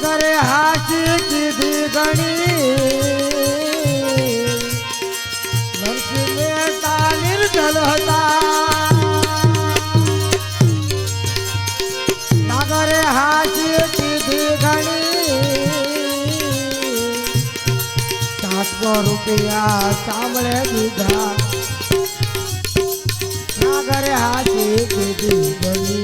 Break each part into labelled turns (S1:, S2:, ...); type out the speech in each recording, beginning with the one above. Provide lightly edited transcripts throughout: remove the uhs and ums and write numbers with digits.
S1: नागरे हासी कीधी गणी नरसिंह मेहता निर्जल हता नागरे हासी कीधी गणी 700 रुपया चावले दीधा नागरे हासी कीधी गणी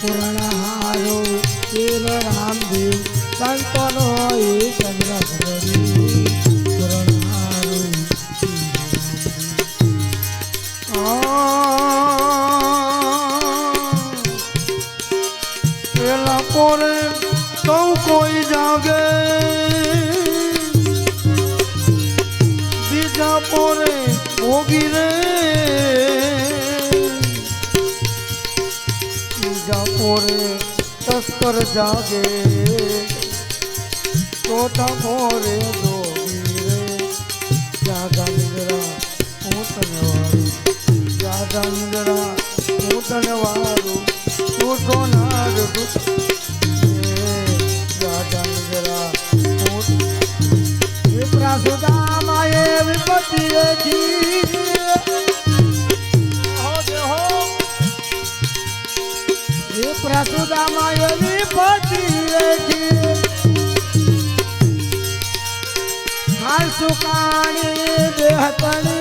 S1: पुरणहारो शिव रामदेव संतनो चंद्र पुरणहारो पेला पोरे तो कोई जागे बीजा पोरे होगी रे मोरे तस्कर जागे छोटा मोरे जोगी रे जागा निंद्रा ऊटने वारू जागा निंद्रा ऊटने वारू तू सोनार जागा निंद्रा विप्रा सुदामाए विपत्ति थी प्रसुदामाय विपत्ति हाल सुकाणी देहतणी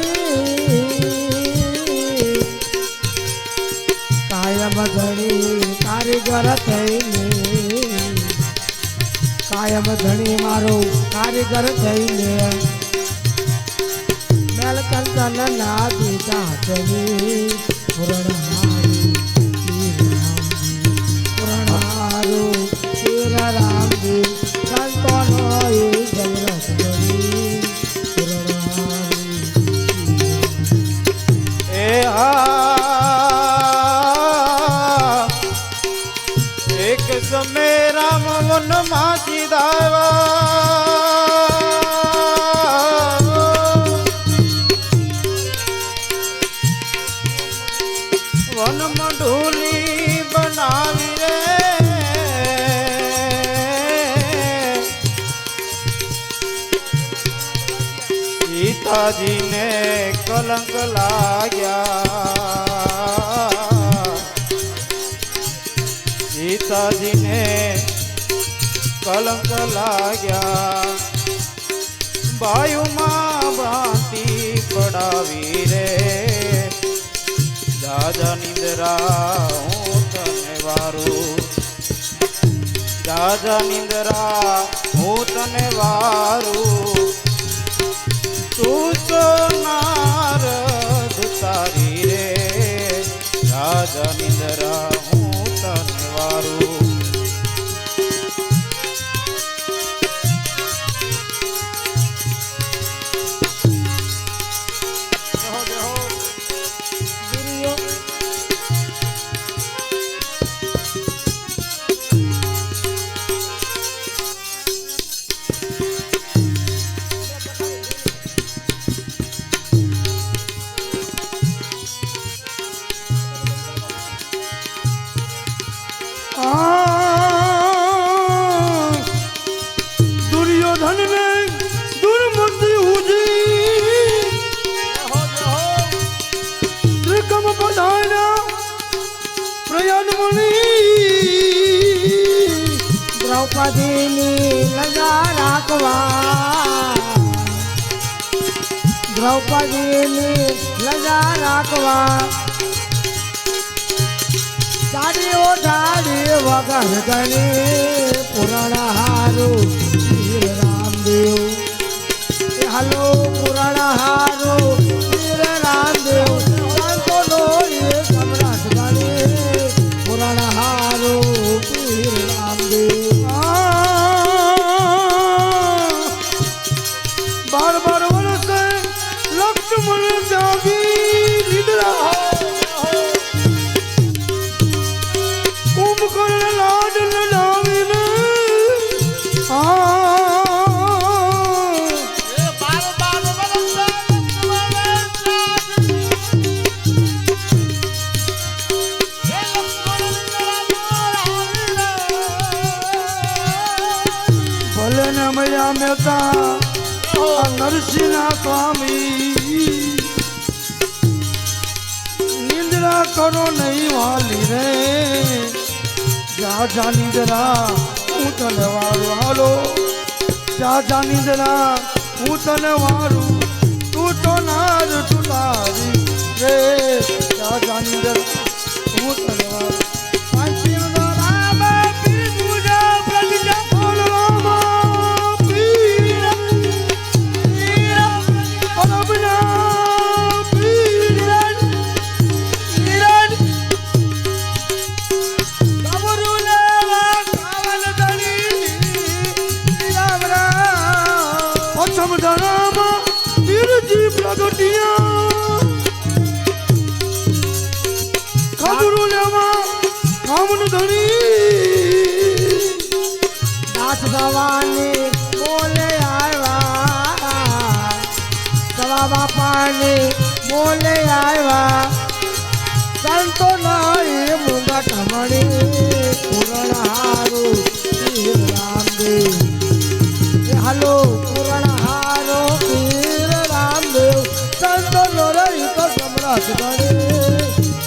S1: कायम धणी कारीगर थईने कायम धणी मारो कारीगर थईने मेल कंचन ना दीता चली पुरणहारी रामदेव संतनो
S2: एक समय राम वन मासी दावा वन मंडूली बनावी रे सीताजी ने कलंक लाग्या सीताजी ने कलंक लाग्या वायु मां भ्रांति पड़ावी रे जाजा निंद्रा हूँ तने वारू जाजा निंद्रा हूँ तने वारू तू सोनार दुतारी रे राजा निंद्रा हूँ तनवारू
S1: दुर्योधन ने दुर्मति हुजी त्रिकम पधारा प्रयाणमणि द्रौपदी लगा राखवा द्रौपदी लगा राखवा साड़ी ओढ़ाड़ी वगर गणे पुरणहारो वीर रामदेव हलो पुरणहारो वीर रामदेव संतनो सम्राट गणे पुरणहारो वीर रामदेव बार बार वर्ष लक्ष्मण जागी निद्रा कुंभकर्ण लाड लड़ावी ने માયા મહેતા નરસિંહના સ્વામી નિંદ્રા કરો નહીં વાલી રે જા જા નિંદ્રા હું તને વારું હાલો જા જા નિંદ્રા હું તને વારું તું તો નાર તુલારી રે જા જા નિંદ્રા હું તને વારું
S3: સવાની બોલે આવ્યા સવા બાપાની બોલે આવ્યા સંતો નહીં મુંગા કમણી પૂરણ હારું પીર રામદેવ હાલો પૂરણ હારો પીર રામદેવ સંતો નો રહી તો સમ્રાટ ગણે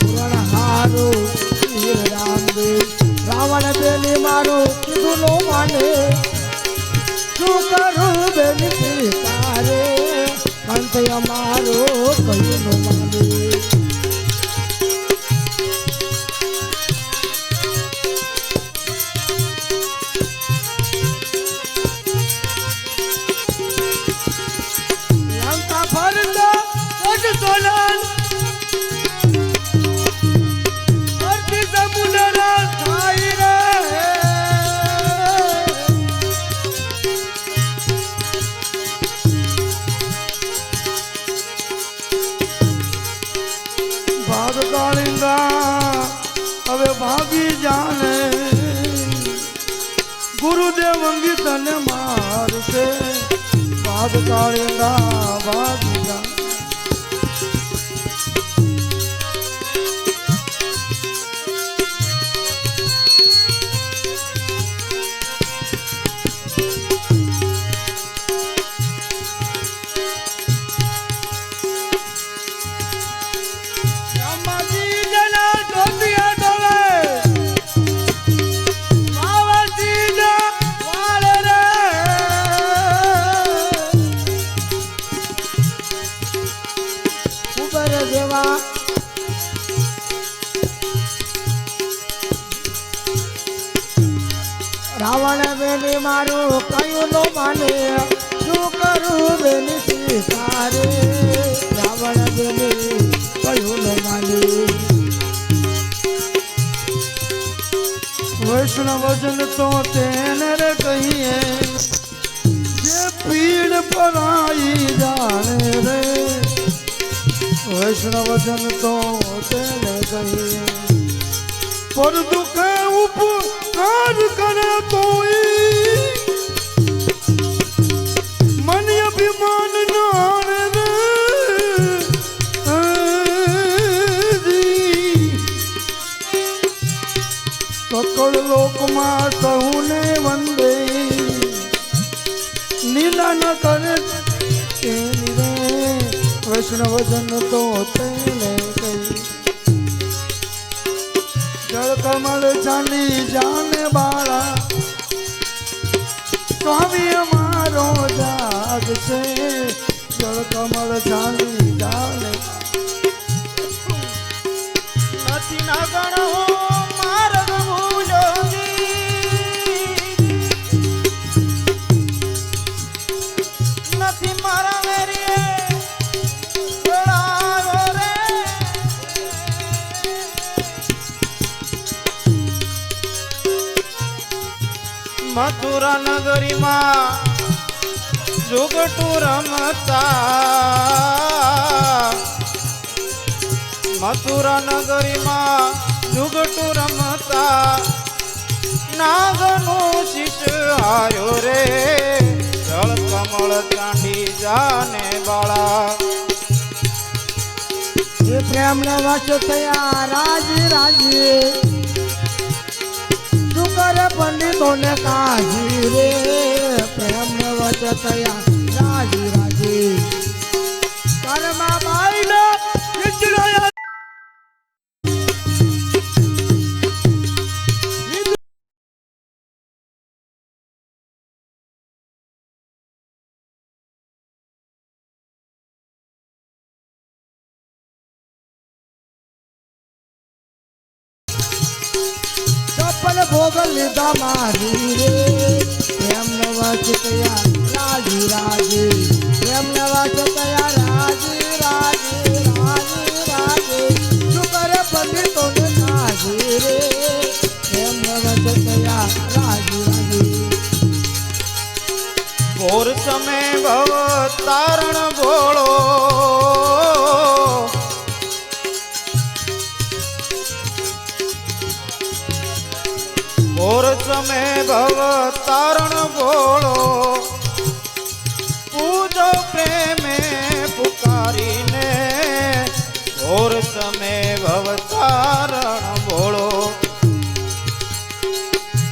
S3: પૂરણ હારું પીર રામદેવ રાવણ બેની મારું કીધું નો માને શું કરું બેની તારે અંત અમારો કયું નો માને લંકા ફરતો કટ સોલન અર્થી સમુદ્ર થાય રે
S1: ભાગ કાળિંગા હવે ભાગી જાને ગુરુદેવ અંગી તને મારશે ભાગ કાળિંગા ભાગી જા રાવણ બેની મારું કયું નો માને શું કરું બેની સીતારે રાવણ બેની કયું નો માને વૈષ્ણવજન તો તેને રે કહીએ જે પીડ પરાઈ જાણે રે વૈષ્ણવજન તો તેને કહીએ પર દુખે ઉપકાર કરે તોય મન અભિમાન નાણે રે સકળ લોકમાં સહુને વંદે નીલા ન કરે તેની રે વૈષ્ણવજન તો તેને કહી જળ કમળ ચાંદી જાને બાળા સ્વામી અમારો જાગ છે જળ કમળ ચાંદી જાને
S2: નથી ના ગણો માર્ગ ભૂલોગી નથી મારા મેરીએ છોડાયો રે મથુરા નગરીમાં જુગટું રમતા મથુરા નગરીમાં જુગટું રમતા નાગનું શિશ હાર્યો રે જળ કમળ ચાંડી જાને બાળા
S3: એ પ્રેમ ને વશ થયા રાજ રાજે શું કરે પંડિતો ને કાજી રે પ્રેમ ને વચતયા રાજી રાજી કર્મા બાઈનો ખીચડો ચપ્પલ ભોગલ લીધા મારી રે પ્રેમ વચતયા રાજી રાજી પ્રેમ વચતયા રાજી રાજી રાજી રાજી શુકર પંડિતોને કાજી રે પ્રેમ વચતયા રાજી રાજી
S2: ઘોર સમય ભવ તારણ ભોળો ઘોર સમય ભવ તારણ ભોળો પૂજો પ્રેમે પુકારીને ઘોર સમય ભવ તારણ ભોળો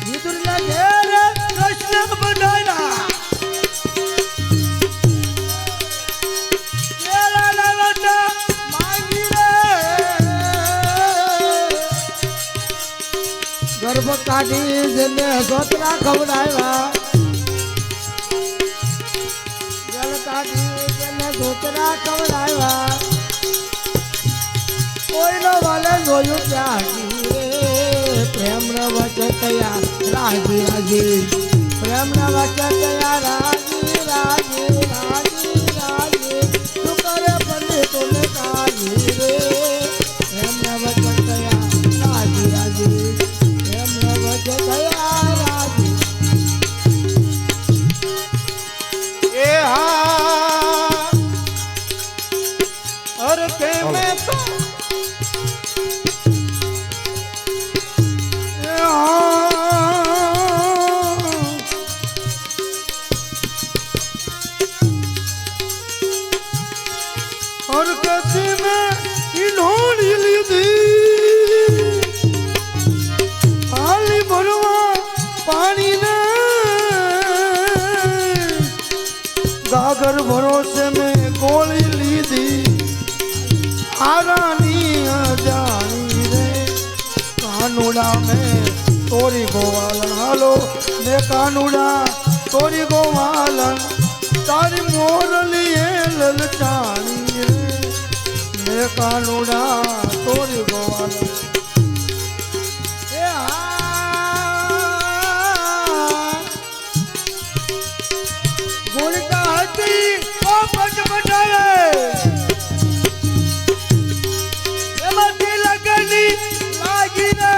S3: વિદુરના ઘેર કૃષ્ણ બધાના કેળાના લટા માંગી રે ગર્ભ કાઢી જેને સોતરા ખવડાવ્યા જલ કાઢી જેને સોતરા ખવડાવ્યા કોઈનો વાલે જોયું ત્યાગી રે પ્રેમ વચતયા રાજી રાજી પ્રેમ વચતયા રાજી રાજી રાજી રાજી શુકર પંડિતોને કાજી રે પ્રેમ વચતયા રાજી રાજી પ્રેમ વચતયા રાજી
S2: એ હા હર કે મેં તો
S1: और कहते में इन्होंने लीधी आली भरवा पानी ने गागर भरोसे में गोली लीधी आरानी जानी रे कानूड़ा में तोरी गोवालन हालो ने कानूड़ा तोरी गोवालन तारी मोरली ललचानी रे ने कानूड़ा तोरी गोवालन
S3: એ હા ગોળકા હતી ઓ પટપટાવે એમાંથી લગની લાગીને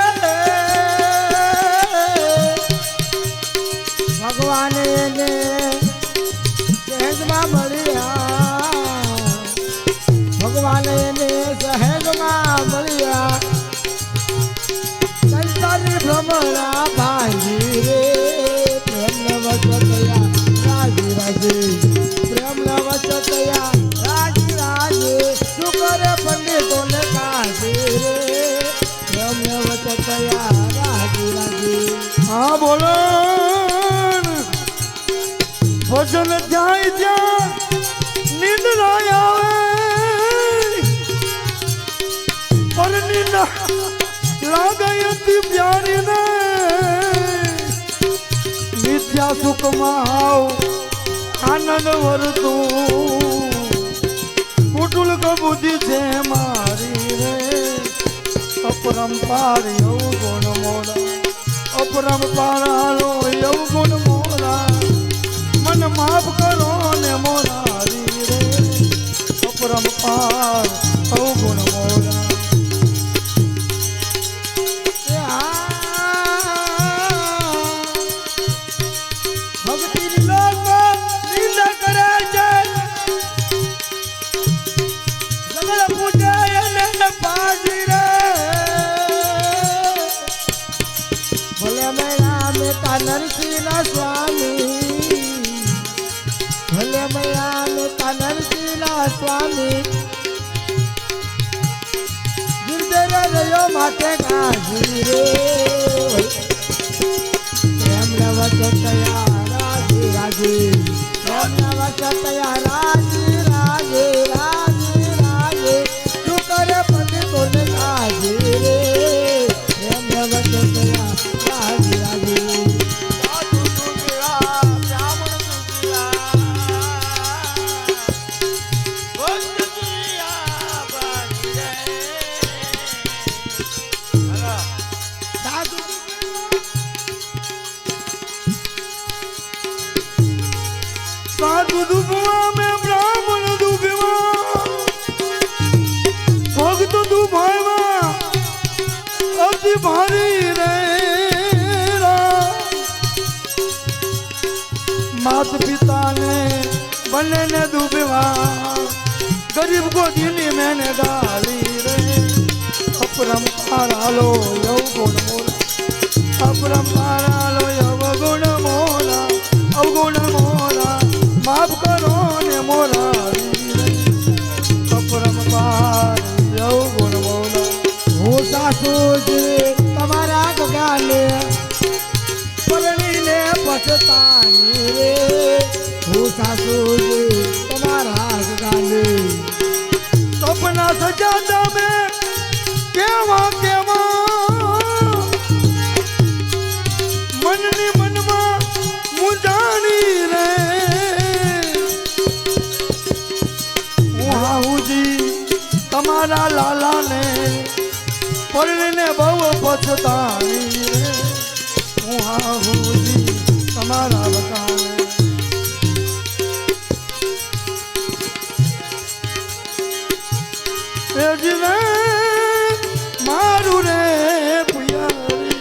S3: ભગવાને એને સહેજમાં મળ્યા ભગવાને એને સહેજમાં મળ્યા સંસારી ભ્રમણા ભાંગી રે પ્રેમ વચતયા રાજી રાજી પ્રેમ વચતયા રાજી રાજી શુકર પંડિતોને કાજી રે પ્રેમ વચતયા રાજી રાજી
S1: हाँ बोलो भजन जाए ત્યાં નીંદ ના આવે પર નીંદ લાગે અતિ પ્યારી ને નિત્યા સુખમાં આવ આનંદ વરતું કુટુલ કબૂદી છે મારી રે अपरंपार यौगुण मोरा अपरंपार हालो यौगुण मोरा मन माफ करो ने मोरारी रे अपरंपार यौगुण मोरा
S3: ભક્તિ લોકો નિંદા કરે છે સગળ પૂજાય ને પાજી રે ભલે મૈયા મેતા નરસિંહના સ્વામી ભલે મૈયા મેતા નરસિંહના સ્વામી ગિરધર રહ્યો માથે ગાજી રે પ્રેમ વચતયા રાજી રાજી तया राज राज राज राज तू करे पति तोने काज रे प्रेम वच तया राज राज
S2: સાધુ દુબળા બ્રાહ્મણ દુબળા ભક્ત દુનિયા બાજી રે હાલો
S3: साधु
S1: साधु दुबवा में ब्राह्मण दुबवा भक्त दुभावा अति भारी रे मात पिता ने बने ने दुबवा गरीब को दिल्ली मैंने डाली रे अपरंपारा लो यव गुण मोला अपरंपारा लो यव गुण मोला अवगुण मोला माफ करो ने मोला अपरंपार यव गुण मोला
S3: હું સાસુ जी તમારા ગગાને પરણીને પછતાની રે હું સાસુ जी તમારા ગગાને
S1: सपना सजाता में केवा केवा मननी मनमा मुजानी रे वहाँ जी तमारा लाला ने परने बहु पछतानी रे वहाँ जी तमारा बताने तेजने मारू रे पुयारी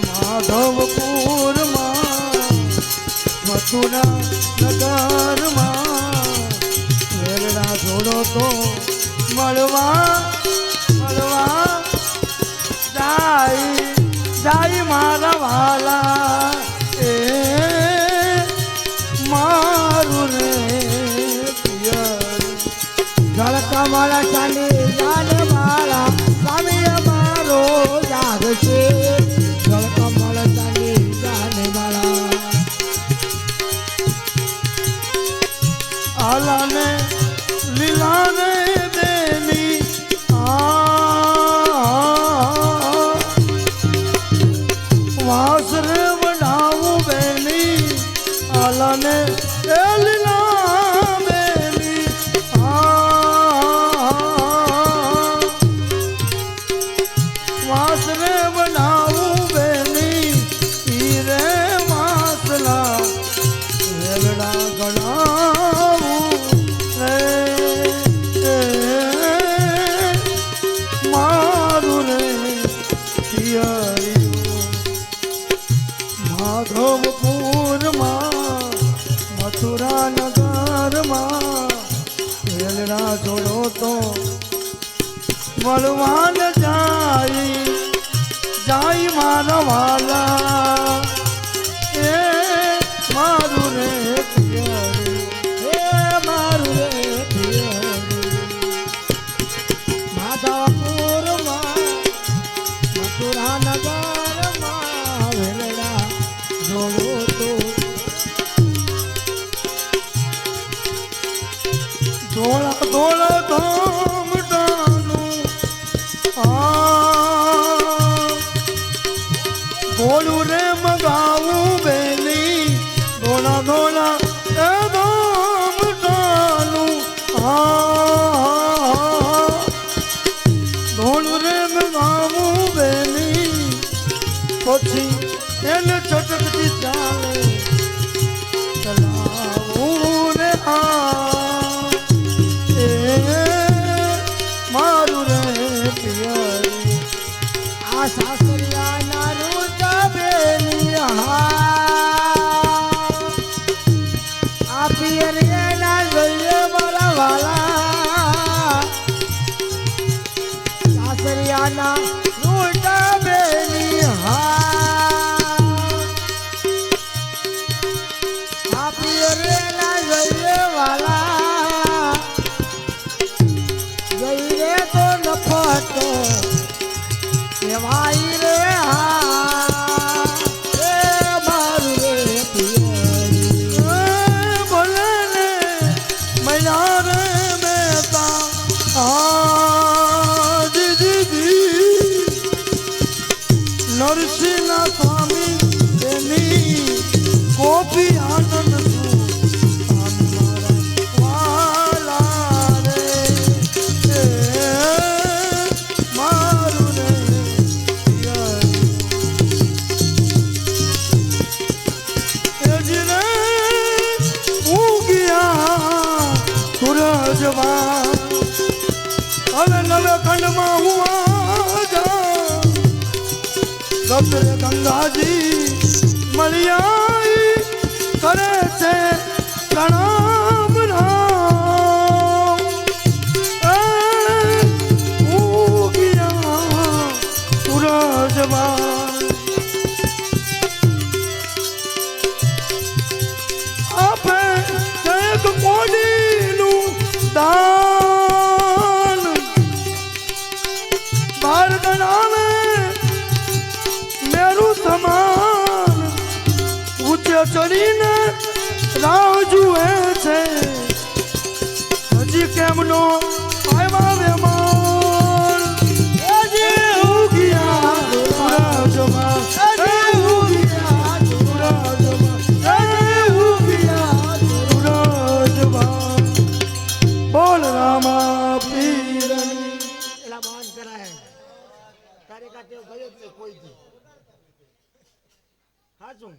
S1: માધવપુર માં મથુરા નગર માં વેલડા જોડો તો મળવા જાય જાય મારા વાલા એ મારું રે પિયર
S3: જળકમળ ચાલી જાન મારા સ્વામી અમારો જાગ છે જળકમળ ચાલી જાન મારા
S1: આલાને લીલાને દેની વાસરે બનાવું બેની આલાને એ લીલા બેની વાસરે બનાવું બેની હીરે વાસલા વેલડા ગણાવું રે મારું રે પિયરિયું માધવપુરમાં મથુરા નગરમાં વેલડા જોડો તો મળવાન જાય મારા વાલા એ મારું રે પિયરિયું
S3: હે સુરાનગરમાં વેલડા જોડો તો
S1: ધોળા ધોળા ધામડાનું ઘોડું રે મગાવું બેલી ધોળા ધોળા ધામડાનું ધોળું રે મગાવું બેલી પછી એને છટકતી ચાલે ચલાવું રે મારું રે પિયરી
S3: આ સાસરિયાના રૂટા બેલી આ પિયરિયાના જોઈએ મારા વાલા સાસરિયાના રૂટા બેલી આ પિયરિયાના જોઈએ વાલા જઈ રે તો નફતો કેવાય રે એ મારું રે પિયરી
S1: બોલે ને મૈયા રે મેતા દીદી નરસિંહના સ્વામી એની ગોપી આનંદ હવે નવે ખંડમાં હું સત્રે ગંગાજી મળ્યા કરે છે પ્રણામ સૂરજમાં આપે એક કોડીનું દાન બાર ગણાવે મેરું સમાન ઊંચે ચડીને રાહ જુએ છે હજી કેમનો આવ્યા વેમાન હજી ઉગિયા સૂરજમાં હજી ઉગિયા સૂરજમાં હજી ઉગિયા સૂરજમાં બોલ રામા પીરની
S3: એલા બાન કરાય તારે કાતે ગયો જ નહીં કોઈ દી હાચું